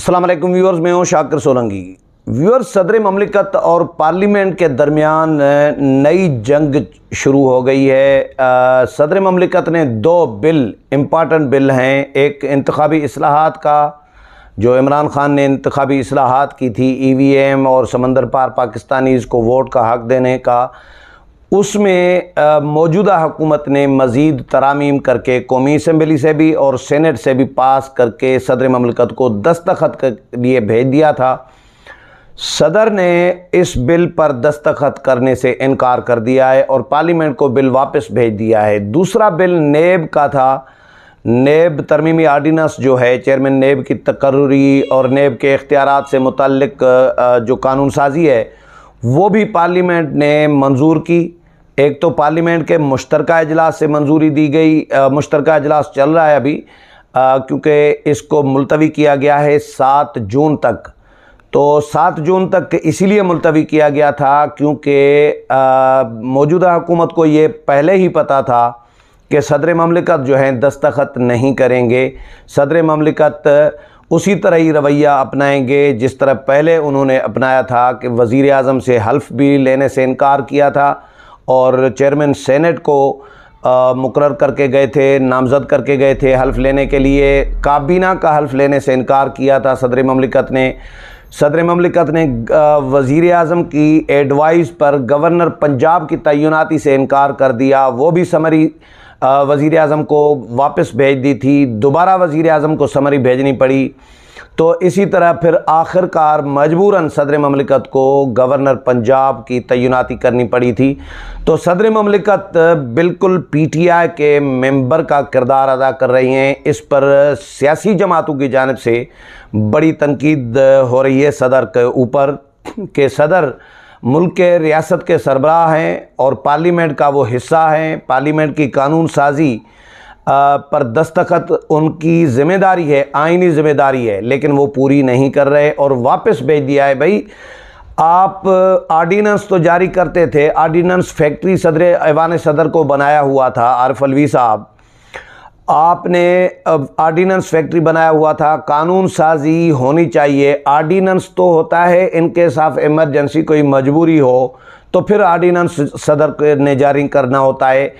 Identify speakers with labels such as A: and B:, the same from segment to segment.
A: अस्सलाम वालेकुम व्यूअर्स, मैं हूँ शाकिर सोलंकी। व्यूअर्स, सदर ममलिकत और पार्लियामेंट के दरमियान नई जंग शुरू हो गई है। सदर ममलिकत ने दो इम्पॉर्टेंट बिल हैं। एक इंतखाबी इस्लाहात का, जो इमरान खान ने इंतखाबी इस्लाहात की थी, EVM और समंदर पार पाकिस्तानीज़ को वोट का हक देने का, उसमें मौजूदा हुकूमत ने मज़ीद तरामीम करके कौमी असम्बली से भी और सेनेट से भी पास करके सदर ममलिकत को दस्तखत के लिए भेज दिया था। सदर ने इस बिल पर दस्तखत करने से इनकार कर दिया है और पार्लियामेंट को बिल वापस भेज दिया है। दूसरा बिल नेब का था। नेब तरमीमी आर्डीनेंस जो है, चेयरमैन नेब की तकर्री और नेब के इख्तियारात से मुतल्लिक जो कानून साजी है, वो भी पार्लियामेंट ने मंजूर की। एक तो पार्लियामेंट के मुश्तरका इजलास से मंजूरी दी गई। मुश्तरका इजलास चल रहा है अभी, क्योंकि इसको मुलतवी किया गया है 7 जून तक। तो 7 जून तक इसीलिए मुलतवी किया गया था क्योंकि मौजूदा हुकूमत को ये पहले ही पता था कि सदर ममलिकत जो हैं दस्तखत नहीं करेंगे। सदर ममलिकत उसी तरह ही रवैया अपनाएंगे जिस तरह पहले उन्होंने अपनाया था कि वज़ीर आज़म से हल्फ भी लेने से इनकार किया था और चेयरमैन सेनेट को मुकर्रर करके गए थे, नामज़द करके गए थे हल्फ लेने के लिए। काबीना का हल्फ लेने से इनकार किया था सदर ममलिकत ने। सदर ममलिकत ने वज़ीर आज़म की एडवाइस पर गवर्नर पंजाब की तैनाती से इनकार कर दिया। वो भी समरी वज़ीर आज़म को वापस भेज दी थी। दोबारा वज़ीर आज़म को समरी भेजनी पड़ी। तो इसी तरह फिर आखिरकार मजबूरन सदर ममलिकत को गवर्नर पंजाब की तैनाती करनी पड़ी थी। तो सदर ममलिकत बिल्कुल PTI के मेंबर का किरदार अदा कर रही हैं। इस पर सियासी जमातों की जानिब से बड़ी तनकीद हो रही है सदर के ऊपर कि सदर मुल्क के रियासत के सरबराह हैं और पार्लियामेंट का वो हिस्सा हैं। पार्लियामेंट की कानून साजी पर दस्तखत उनकी ज़िम्मेदारी है, आइनी ज़िम्मेदारी है, लेकिन वो पूरी नहीं कर रहे और वापस भेज दिया है। भाई, आप आर्डीनेंस तो जारी करते थे, आर्डीनेंस फैक्ट्री सदर ऐवान सदर को बनाया हुआ था आरिफ अलवी साहब। आपने आर्डीनेंस फैक्ट्री बनाया हुआ था। कानून साजी होनी चाहिए। आर्डीनेंस तो होता है इनके साथ इमरजेंसी कोई मजबूरी हो तो फिर आर्डीनेंस सदर ने जारी करना होता है।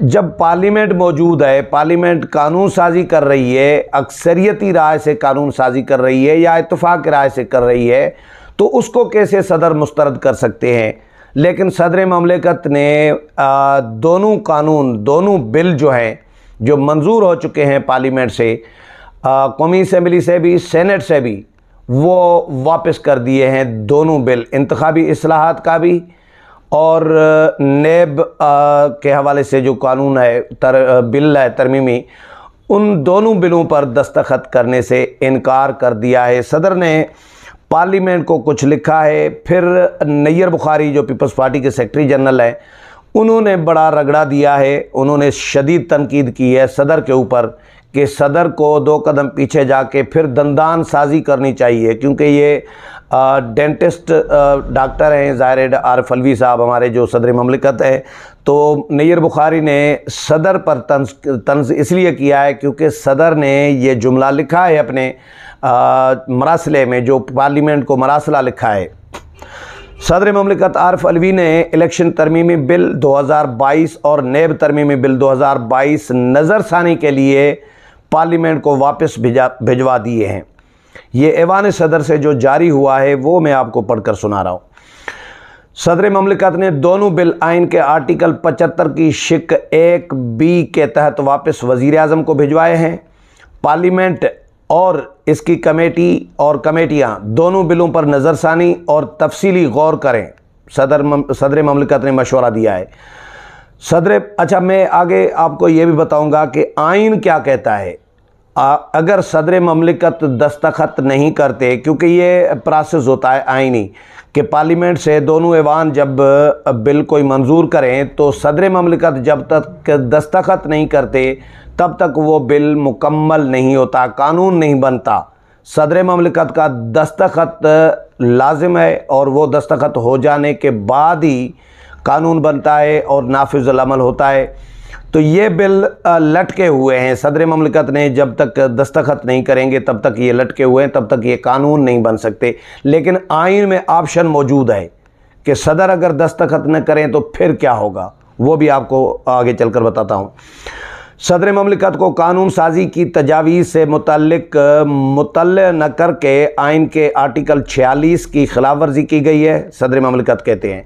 A: जब पार्लियामेंट मौजूद है, पार्लियामेंट कानून साजी कर रही है, अक्सरियती राय से कानून साजी कर रही है या इत्तफाक राय से कर रही है, तो उसको कैसे सदर मुस्तरद कर सकते हैं। लेकिन सदर ममलिकत ने दोनों बिल जो हैं, जो मंजूर हो चुके हैं पार्लियामेंट से, कौमी असम्बली से भी, सेनेट से भी, वो वापस कर दिए हैं दोनों बिल, इंतखाबी इस्लाहात का भी और नेब के हवाले से जो कानून है, बिल है तरमीमी, उन दोनों बिलों पर दस्तखत करने से इनकार कर दिया है। सदर ने पार्लियामेंट को कुछ लिखा है। फिर नैयर बुखारी जो पीपल्स पार्टी के सेक्रेटरी जनरल हैं, उन्होंने बड़ा रगड़ा दिया है। उन्होंने शदीद तनकीद की है सदर के ऊपर कि सदर को 2 कदम पीछे जाके फिर दंदान साजी करनी चाहिए, क्योंकि ये डेंटिस्ट डॉक्टर हैं ज़ाहिर आरिफ अलवी साहब हमारे जो सदर ममलिकत है। तो नैयर बुखारी ने सदर पर तंज इसलिए किया है क्योंकि सदर ने ये जुमला लिखा है अपने मरासले में, जो पार्लियामेंट को मरासला लिखा है। सदर ममलिकत आरिफ अलवी ने इलेक्शन तरमीमी बिल 2022 और नेब तरमीमी बिल 2022 नज़रसानी के लिए पार्लियामेंट को वापस भिजवा दिए हैं। ये ऐवान सदर से जो जारी हुआ है वो मैं आपको पढ़कर सुना रहा हूँ। सदर ममलिकत ने दोनों बिल आइन के आर्टिकल 75 की शिक 1B के तहत वापस वज़ीर आज़म को भिजवाए हैं। पार्लियामेंट और इसकी कमेटी और कमेटियाँ दोनों बिलों पर नज़रसानी और तफसीली गौर करें, सदर ममलिकत ने मशवरा दिया है। अच्छा, मैं आगे आपको ये भी बताऊंगा कि आइन क्या कहता है। अगर सदर ममलिकत दस्तखत नहीं करते, क्योंकि ये प्रोसेस होता है आइनी कि पार्लियामेंट से दोनों ऐवान जब बिल कोई मंजूर करें तो सदर ममलिकत जब तक दस्तखत नहीं करते तब तक वो बिल मुकम्मल नहीं होता, कानून नहीं बनता। सदर ममलिकत का दस्तखत लाजिम है और वो दस्तखत हो जाने के बाद ही कानून बनता है और नाफिज़ अमल होता है। تو یہ بل لٹکے ہوئے ہیں، صدر مملکت نے جب تک دستخط نہیں کریں گے تب تک یہ لٹکے ہوئے ہیں، تب تک یہ قانون نہیں بن سکتے۔ لیکن آئین میں آپشن موجود ہے کہ صدر اگر دستخط نہ کریں تو پھر کیا ہوگا، وہ بھی آپ کو آگے چل کر بتاتا ہوں۔ صدر مملکت کو قانون سازی کی تجاویز سے مطلع نہ کر کے آئین کے آرٹیکل 46 کی خلاف ورزی کی گئی ہے، صدر مملکت کہتے ہیں۔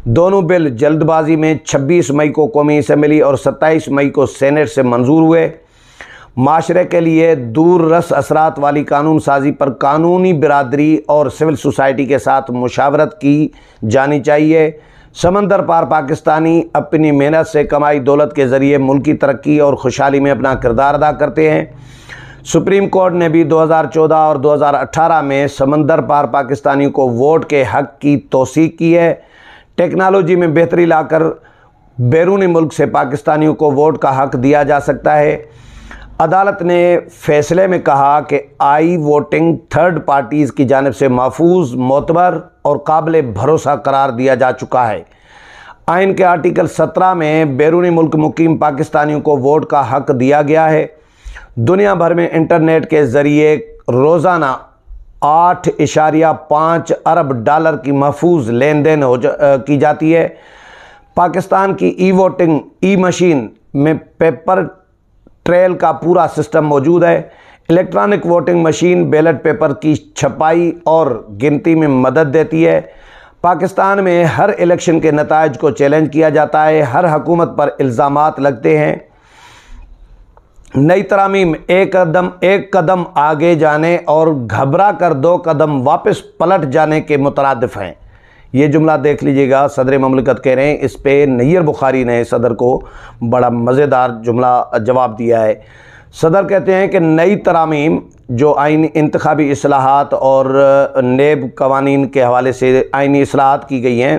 A: دونوں بل جلد بازی میں 26 مئی کو قومی اسمبلی اور 27 مئی کو سینٹ سے منظور ہوئے۔ معاشرے کے لیے دور رس اثرات والی قانون سازی پر قانونی برادری اور سول سوسائٹی کے ساتھ مشاورت کی جانی چاہیے۔ سمندر پار پاکستانی اپنی محنت سے کمائی دولت کے ذریعے ملکی ترقی اور خوشحالی میں اپنا کردار ادا کرتے ہیں۔ سپریم کورٹ نے بھی 2014 اور 2018 میں سمندر پار پاکستانیوں کو ووٹ کے حق کی توثیق کی ہے۔ ٹیکنالوجی میں بہتری لا کر بیرونی ملک سے پاکستانیوں کو ووٹ کا حق دیا جا سکتا ہے۔ عدالت نے فیصلے میں کہا کہ آئی ووٹنگ تھرڈ پارٹیز کی جانب سے محفوظ، معتبر اور قابل بھروسہ قرار دیا جا چکا ہے۔ آئین کے آرٹیکل 17 میں بیرونی ملک مقیم پاکستانیوں کو ووٹ کا حق دیا گیا ہے۔ دنیا بھر میں انٹرنیٹ کے ذریعے روزانہ 8.5 ارب ڈالر کی محفوظ لین دین کی جاتی ہے۔ پاکستان کی ای ووٹنگ ای مشین میں پیپر ٹریل کا پورا سسٹم موجود ہے۔ Electronic voting machine ballot paper کی چھپائی اور گنتی میں مدد دیتی ہے۔ پاکستان میں ہر الیکشن کے نتائج کو چیلنج کیا جاتا ہے، ہر حکومت پر الزامات لگتے ہیں۔ نئی ترامیم ایک قدم آگے جانے اور گھبرا کر 2 قدم واپس پلٹ جانے کے مترادف ہیں۔ یہ جملہ دیکھ لیجئے گا، صدر مملکت کہہ رہے ہیں، اس پہ نیر بخاری نے صدر کو بڑا مزیدار جملہ جواب دیا ہے۔ صدر کہتے ہیں کہ نئی ترامیم جو آئینی انتخابی اصلاحات اور نیب قوانین کے حوالے سے آئینی اصلاحات کی گئی ہیں،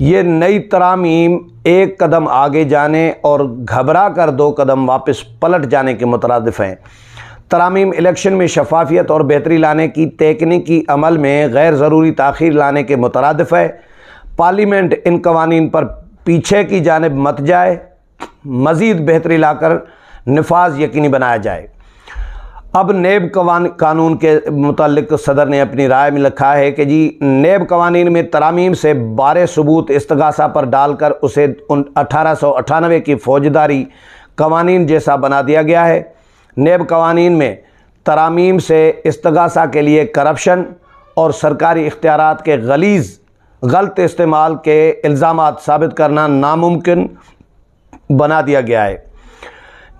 A: یہ نئی ترامیم 1 قدم آگے جانے اور گھبرا کر 2 قدم واپس پلٹ جانے کے مترادف ہیں۔ ترامیم الیکشن میں شفافیت اور بہتری لانے کی تکنیکی عمل میں غیر ضروری تاخیر لانے کے مترادف ہے۔ پارلیمنٹ ان قوانین پر پیچھے کی جانب مت جائے، مزید بہتری لا کر نفاذ یقینی بنایا جائے۔ اب نیب قانون کے متعلق صدر نے اپنی رائے میں لکھا ہے کہ جی نیب قوانین میں ترامیم سے بارے ثبوت استغاثہ پر ڈال کر اسے 1898 کی فوجداری قوانین جیسا بنا دیا گیا ہے۔ نیب قوانین میں ترامیم سے استغاثہ کے لیے کرپشن اور سرکاری اختیارات کے غلط استعمال کے الزامات ثابت کرنا ناممکن بنا دیا گیا ہے۔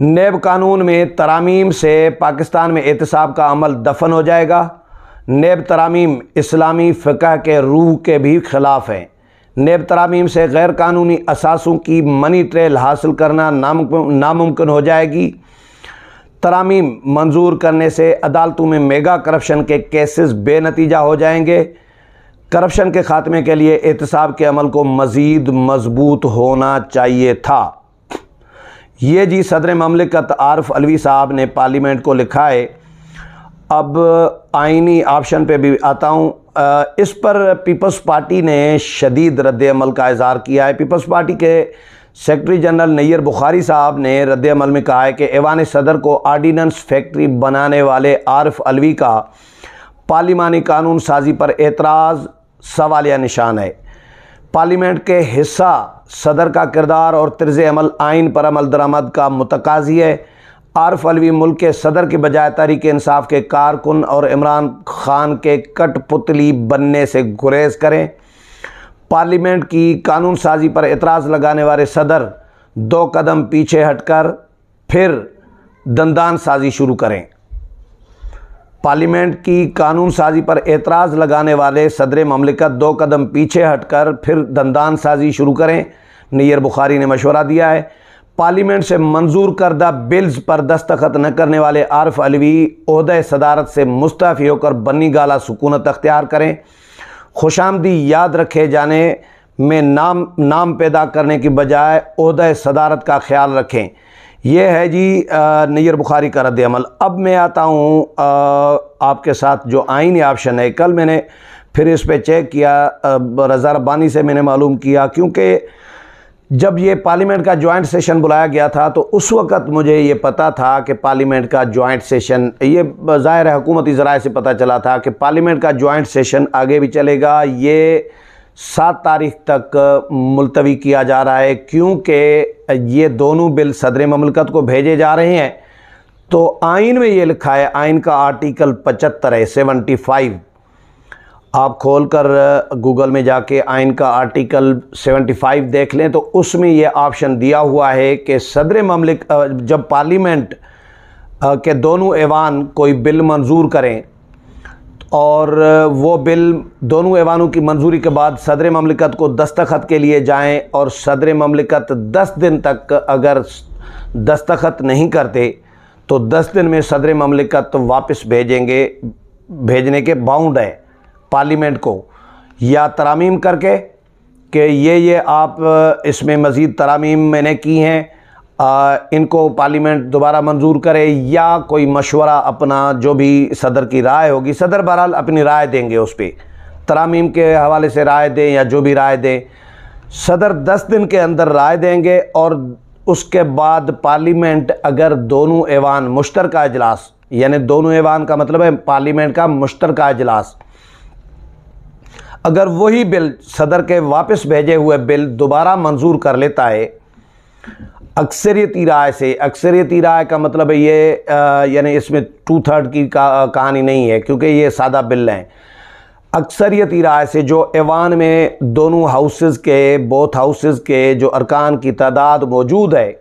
A: نیب قانون میں ترامیم سے پاکستان میں احتساب کا عمل دفن ہو جائے گا۔ نیب ترامیم اسلامی فقہ کے روح کے بھی خلاف ہیں۔ نیب ترامیم سے غیر قانونی اثاثوں کی منی ٹریل حاصل کرنا ناممکن ہو جائے گی۔ ترامیم منظور کرنے سے عدالتوں میں میگا کرپشن کے کیسز بے نتیجہ ہو جائیں گے۔ کرپشن کے خاتمے کے لیے احتساب کے عمل کو مزید مضبوط ہونا چاہیے تھا۔ یہ جی صدر مملکت عارف علوی صاحب نے پارلیمنٹ کو لکھا ہے۔ اب آئینی آپشن پہ بھی آتا ہوں۔ اس پر پیپلز پارٹی نے شدید رد عمل کا اظہار کیا ہے۔ پیپلز پارٹی کے سیکرٹری جنرل نیر بخاری صاحب نے رد عمل میں کہا ہے کہ ایوان صدر کو آرڈیننس فیکٹری بنانے والے عارف علوی کا پارلیمانی قانون سازی پر اعتراض سوالیہ نشان ہے۔ پارلیمنٹ کے حصہ صدر کا کردار اور طرز عمل آئین پر عمل درآمد کا متقاضی ہے۔ عارف علوی ملک کے صدر کے بجائے تحریک انصاف کے کارکن اور عمران خان کے کٹ پتلی بننے سے گریز کریں۔ پارلیمنٹ کی قانون سازی پر اعتراض لگانے والے صدر 2 قدم پیچھے ہٹ کر پھر دندان سازی شروع کریں۔ پارلیمنٹ کی قانون سازی پر اعتراض لگانے والے صدر مملکت 2 قدم پیچھے ہٹ کر پھر دندان سازی شروع کریں، نیر بخاری نے مشورہ دیا ہے۔ پارلیمنٹ سے منظور کردہ بلز پر دستخط نہ کرنے والے عارف علوی عہدہ صدارت سے مستعفی ہو کر بنی گالہ سکونت اختیار کریں۔ خوشامدی یاد رکھے جانے میں نام پیدا کرنے کی بجائے عہدہ صدارت کا خیال رکھیں۔ یہ ہے جی نیر بخاری کا رد عمل۔ اب میں آتا ہوں آپ کے ساتھ جو آئینی آپشن ہے۔ کل میں نے پھر اس پہ چیک کیا، رضا ربانی سے میں نے معلوم کیا، کیونکہ जब ये पार्लियामेंट का जॉइंट सेशन बुलाया गया था तो उस वक़्त मुझे ये पता था कि पार्लियामेंट का जॉइंट सेशन, ये ज़ाहिर है हुकूमती ज़राए से पता चला था कि पार्लियामेंट का जॉइंट सेशन आगे भी चलेगा। ये 7 तारीख तक मुलतवी किया जा रहा है क्योंकि ये दोनों बिल सदर ममलकत को भेजे जा रहे हैं। तो आइन में ये लिखा है, आइन का आर्टिकल 75 है, 75। आप खोलकर गूगल में जाके आइन का आर्टिकल 75 देख लें तो उसमें ये ऑप्शन दिया हुआ है कि सदर ममलिकत जब पार्लियामेंट के दोनों ऐवान कोई बिल मंजूर करें और वो बिल दोनों ऐवानों की मंजूरी के बाद सदर ममलिकत को दस्तखत के लिए जाएं और सदर ममलिकत 10 दिन तक अगर दस्तखत नहीं करते तो 10 दिन में सदर ममलिकत वापस भेजने के बाउंड है पार्लियामेंट को, या तरामीम करके कि ये आप इसमें मज़ीद तरामीम मैंने की हैं, इनको पार्लियामेंट दोबारा मंजूर करे, या कोई मशवरा अपना जो भी सदर की राय होगी, सदर बहरहाल अपनी राय देंगे उस पर, तरामीम के हवाले से राय दें या जो भी राय दें, सदर 10 दिन के अंदर राय देंगे और उसके बाद पार्लियामेंट अगर दोनों ऐवान मुश्तरका इजलास, यानी दोनों ऐवान का मतलब है पार्लियामेंट का मुश्तरका इजलास, अगर वही बिल सदर के वापस भेजे हुए बिल दोबारा मंजूर कर लेता है अक्सरियती राय से, अक्सरियती राय का मतलब है ये यानी इसमें 2/3 की कहानी नहीं है क्योंकि ये सादा बिल हैं, अक्सरियती राय से जो ऐवान में दोनों हाउसेस के, बोथ हाउसेस के जो अरकान की तादाद मौजूद है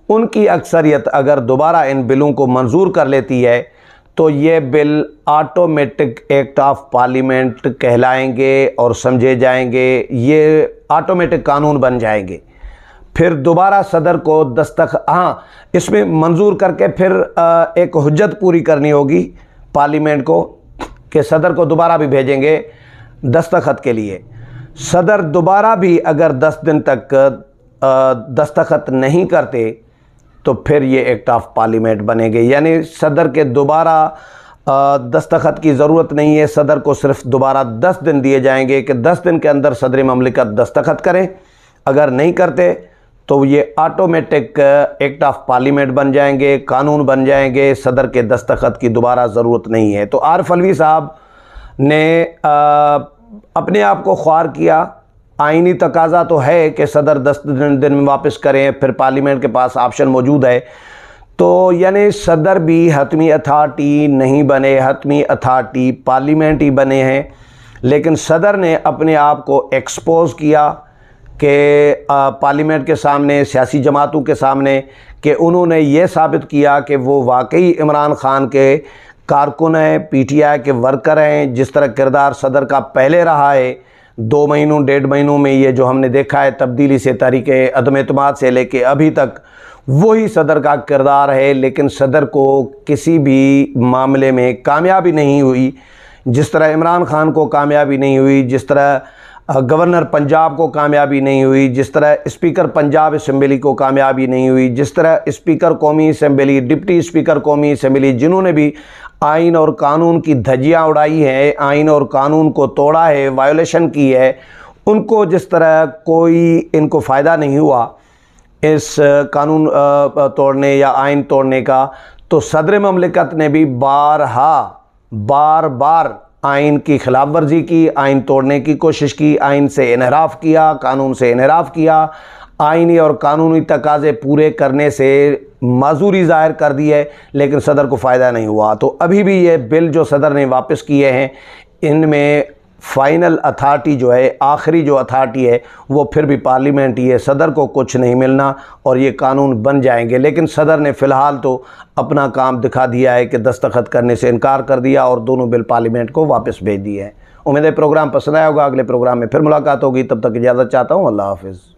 A: उनकी अक्सरियत अगर दोबारा इन बिलों को मंजूर कर लेती है तो ये bill automatic act of parliament कहलाएंगे और समझे जाएंगे, ये ऑटोमेटिक कानून बन जाएंगे। फिर दोबारा सदर को इसमें मंजूर करके फिर एक हुज्जत पूरी करनी होगी पार्लियामेंट को कि सदर को दोबारा भी भेजेंगे दस्तखत के लिए। सदर दोबारा भी अगर 10 दिन तक दस्तखत नहीं करते तो फिर ये एक्ट ऑफ पार्लियामेंट बनेंगे, यानी सदर के दोबारा दस्तखत की ज़रूरत नहीं है, सदर को सिर्फ दोबारा 10 दिन दिए जाएंगे कि 10 दिन के अंदर सदर ममलिकत दस्तखत करें, अगर नहीं करते तो ये ऑटोमेटिक एक्ट ऑफ पार्लियामेंट बन जाएंगे, कानून बन जाएंगे, सदर के दस्तखत की दोबारा ज़रूरत नहीं है। तो आरिफ अलवी साहब ने अपने आप को ख्वार किया, आइनी तकाज़ा तो है कि सदर 10 दिन में वापस करें, फिर पार्लियामेंट के पास ऑप्शन मौजूद है, तो यानी सदर भी हतमी अथॉरिटी नहीं बने, हतमी अथॉरिटी पार्लियामेंट ही बने हैं। लेकिन सदर ने अपने आप को एक्सपोज़ किया कि पार्लियामेंट के सामने, सियासी जमातों के सामने, कि उन्होंने ये साबित किया कि वो वाकई इमरान खान के कारकुन हैं, PTI के वर्कर हैं। जिस तरह किरदार सदर का पहले रहा है 2 महीनों 1.5 महीनों में ये जो हमने देखा है तब्दीली से, तरीके अदम एतमाद से लेके अभी तक वही सदर का किरदार है। लेकिन सदर को किसी भी मामले में कामयाबी नहीं हुई, जिस तरह इमरान खान को कामयाबी नहीं हुई, जिस तरह गवर्नर पंजाब को कामयाबी नहीं हुई, जिस तरह स्पीकर पंजाब असम्बली को कामयाबी नहीं हुई, जिस तरह स्पीकर कौमी असम्बली, डिप्टी स्पीकर कौमी असम्बली, जिन्होंने भी आइन और कानून की धज्जियाँ उड़ाई हैं, आइन और कानून को तोड़ा है, वायोलेशन की है, उनको जिस तरह कोई इनको फ़ायदा नहीं हुआ इस कानून तोड़ने या आइन तोड़ने का, तो सदर ममलिकत ने भी बार बार आइन की खिलाफ वर्जी की, आइन तोड़ने की कोशिश की, आइन से इनहराफ किया, कानून से इनहराफ किया, आइनी और कानूनी तकाज़े पूरे करने से माजूरी ज़ाहिर कर दी है, लेकिन सदर को फ़ायदा नहीं हुआ। तो अभी भी ये बिल जो सदर ने वापस किए हैं इनमें फ़ाइनल अथॉरिटी जो है, आखिरी जो अथॉरिटी है वो फिर भी पार्लियामेंट ही है, सदर को कुछ नहीं मिलना और ये कानून बन जाएंगे। लेकिन सदर ने फ़िलहाल तो अपना काम दिखा दिया है कि दस्तखत करने से इनकार कर दिया और दोनों बिल पार्लियामेंट को वापस भेज दिए हैं। उम्मीद है प्रोग्राम पसंद आया होगा, अगले प्रोग्राम में फिर मुलाकात होगी, तब तक इजाज़त चाहता हूँ, अल्लाह हाफ़िज़।